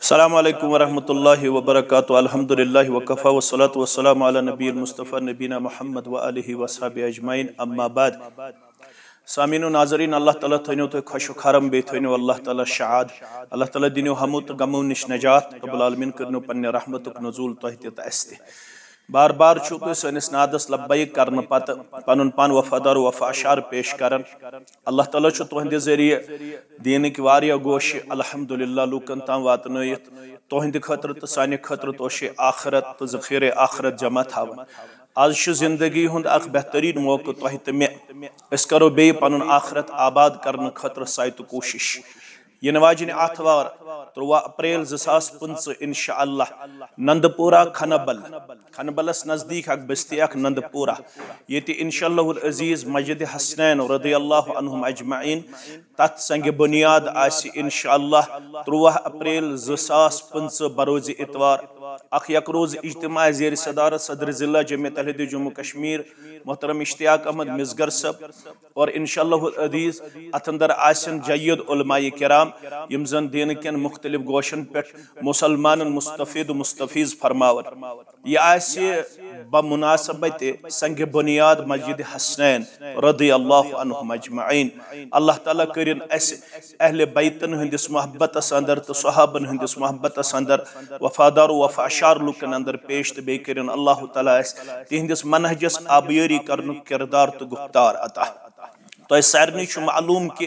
अस्सलामु अलैकुम वरहमतुल्लाहि वबरकातुहू अल्हम्दुलिल्लाहि वकफ़ा वस्सलातु वस्सलामु अला नबील मुस्तफ़ा नबीना मुहम्मद व आलिहि वसहबिहि अजमईन अम्मा बाद। सामीन नाज़रीन, अल्लाह ताला थोनो तो खुश खरम बे थोनो अल्लाह ताला शाद, अल्लाह ताला दिनो हमो तो गमो निश नजात, रब्बुल आलमीन करनो पन्ने रहमतुक नुज़ूल तोह ते तस्ते। बार बार छो तो सनिस नादस लब्बैक करन पत पनुन पान वफादार वफाशार पेश करन। अल्लाह ताला छु तुहंदे जरिए दीनक वारिया गोश अल्हम्दुलिल्लाह लूकन ताम वातनयित तुहंदे खतर तो साने खतर तोशे आखरत तो ज़ख़ीरे आखरत जमा थावन। आज जिंदगी हुंद अख बेहतरीन मौका तोह तो मे अस करो बे पनुन आखरत आबाद करन खतर सायत कोशिश। यह वाजिन आथवार 13 अप्रैल 2025 इंशाअल्लाह नंदपुरा खनबलस नजदीक अख बस्ती अख नंदपुरा ये इंशाअल्लाहुल अजीज मस्जिद हसनैन रदियल्लाहु अन्हुम अजमईन तथ संग बुनियाद आसि इंशाअल्लाह 13 अप्रैल 2025 बरोज इतवार अख यकरोज इज्तिमा ज़ेर सदारत सदर जिला जमियत अहले जम्मू कश्मीर मोहतरम इश्तियाक अहमद मिसगर सब और इंशाअल्लाहुल अजीज अथ अंदर आसन जय्यद उलमाए किराम यम जन दीन केन मुख्तलिफ गोशन पे मुसलमान मुस्तफीज फरमावन। यह आसे बमुनासबत संग बुनियाद मस्जिद हसनैन रदियल्लाहु अन्हुम अजमईन। अल्लाह ताला करिन अस अहले बैतन हंदिस मोहब्बतस अंदर तो सहाबन हंदिस मोहब्बतस अंदर वफादार वफाशार लुकन अंदर पेश तो बे करिन अल्लाह ताला अस तिहंदिस मनहजस आबियरी करनु किरदार तो गुफ्तार अता। तो सारनी मालूम कि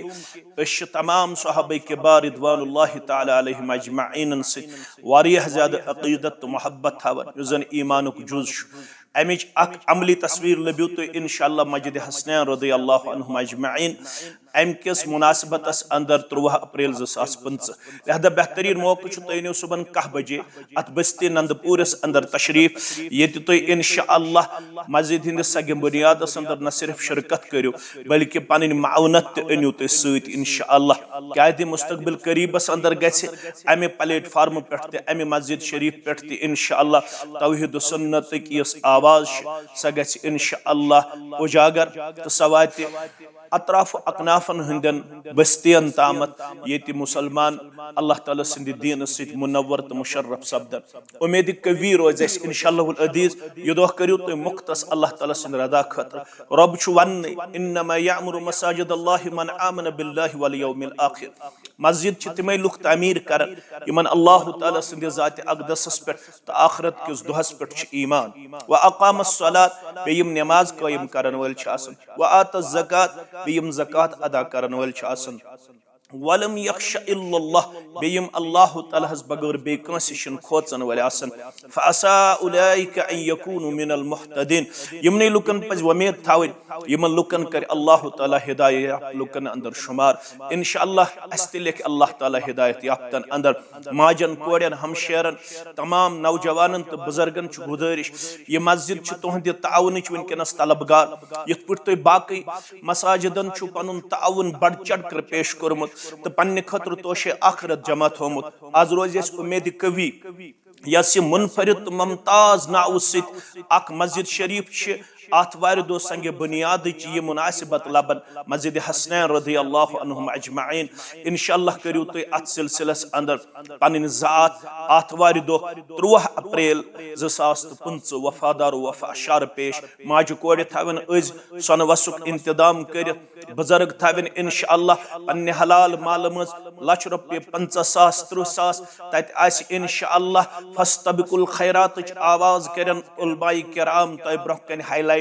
तमाम सहाबा किबार रिदवानुल्लाहि ताला अलैहिम अजमईन से वारियाह ज़्यादा अक़ीदत तो मोहब्बत थावन युजन ईमानुक जुज़ अमिच अक अमली तस्वीर लब्यू तो इंशाअल्लाह मस्जिद हसनैन रदियल्लाहु अन्हुम अजमईन अम किस मुनासबतस अंदर 13 अप्रैल 2025 लिहाजा बेहतरीन मौका तुम सुबह 10 बजे अत बस्ती नंदपुरस अंदर तशरीफ ये तुम इंशाअल्लाह मस्जिद हंदिस सग बुनियादस अंदर न सिर्फ शिरकत करो बल्कि पन माउनत अनु तुम सत इंशाअल्लाह क्या मुस्तकबिल करीबस अंदर गमे प्लेटफार्म पे अमे मस्जिद शरीफ पे इंशाअल्लाह तौहीद सुन्नत की आवाज स ग इंशाअल्लाह उजागर तो स वात अतराफ अकनाफन हंदन बस्तियन तामत ये मुसलमान अल्लाह ताला सिंद दीन सत मुनव्वर तो मुशर्रफ सपदन। उम्मीद कवी रोज इंशाअल्लाहुल अजीज यह दो करियो तो मुख्तस अल्लाह ताला सिंद रदा खतर रब छु वन इन्नमा यामुरु मसाजिदल्लाहि मन आमन बिल्लाहि वल यौमिल आखिर। मस्जिद छि तिमै लुक तामीर कर यमन अल्लाह ताला सिंद जात अक़दसस पे तो आखरत किस दुहस पे छि ईमान व अक़ामस सलात बेयम नमाज कायम करन वल छि आसन व आतस ज़कात बेयम ज़कात अदा करन वल छि आसन वलम यख्शा इल्लल्लाह बेयम अल्लाह ताला हस बगैर बे कंस शिन खोचन वल आसन फअसा उलाइका अन यकूनु मिनल मुहतदीन यमने लुकन पज उम्मीद थावन यमन लुकन कर अल्लाह ताला हिदायत लुकन अंदर शुमार इंशाअल्लाह अस्तिलक अल्लाह ताला हिदायत याफ्तन अंदर माजन कोड़न हमशेरन तमाम नौजवानन तो बुजुर्गन छु गुजारिश ये मस्जिद छु तुहंदे ताउन छु वनकनस तलबगार यथ पुट तो बाकी मसाजिदन छु पनुन ताउन बढ़ चढ़ कर पेश करमुत तो पन्ने खतर तोशे आखरत जमा थोमुत। आज रोज उम्मीद कवी यस मुनफरिद ममताज नाव सत अख मस्जिद शरीफ आथवार दो संग बुनियाद ये मुनासिबत लबन मस्जिद हसनैन रदियल्लाहु अन्हुम अजमईन इंशाअल्लाह करियो तो अत सिलसिलस अंदर पन ज़ात आथवार दो 13 अप्रैल 2025 वफादार वफाशार पेश माज कोड़ थवन अज सन वसुक इंतजाम कर बुजुर्ग थवन इंशाअल्लाह पन्ने हलाल माल मज लक्ष रुपये 50,000 30,000 तत आस इंशाअल्लाह फस्तबिकुल खैरात आवाज करन उलमाए किराम तय ब्रोह कन हाईलाइट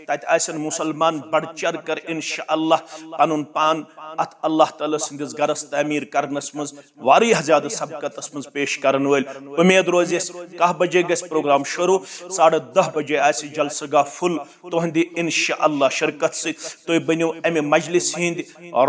तत आसन मुसलमान बढ़ चढ़ कर इंशाअल्लाह पनुन पान अत अल्लाह ताला सिंदिस गरस तामीर करनस मज वारियाह ज्यादा सबकतस मज पेश करन वल। उम्मीद रोज 10 बजे गस प्रोग्राम शुरू 10:30 बजे आस जलसगा फुल तुहंदी इंशाअल्लाह शिरकत से तो बनो अमे मजलिस हिंद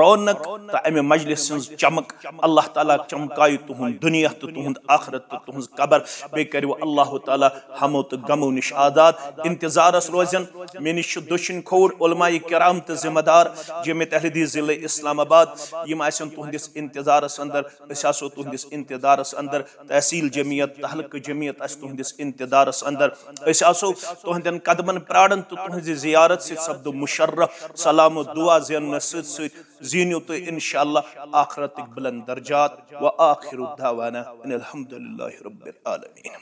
रौनक तो अमे मजलिस चमक अल्लाह ताला चमकाय तुहंद दुनिया तो तुहंद आखरत तो तुहंद कबर बे करो अल्लाह ताला हमो तो गमो निश आजाद इंतजारस रोजन मे निश दक्षिण खोर उलमाए किराम तो जिम्मेदार जमियत अहले हदीस जिले इस्लामाबाद यम आसन तुहंदिस इंतजारस अंदर अस आसो तुहंदिस इंतजारस अंदर तहसील जमियत तहलक जमियत आस तुहंदिस इंतजारस अंदर अस आसो तुहंदन कदमन प्राणन तो तुहंज जियारत से सब्दो मुशर्रफ सलाम दुआ ज़ियन सत ज़ीनियो तो इंशाअल्लाह आखिरत बुलंद दर्जात व आखिरु दावाना अनिल हम्दुलिल्लाहि रब्बिल आलमीन।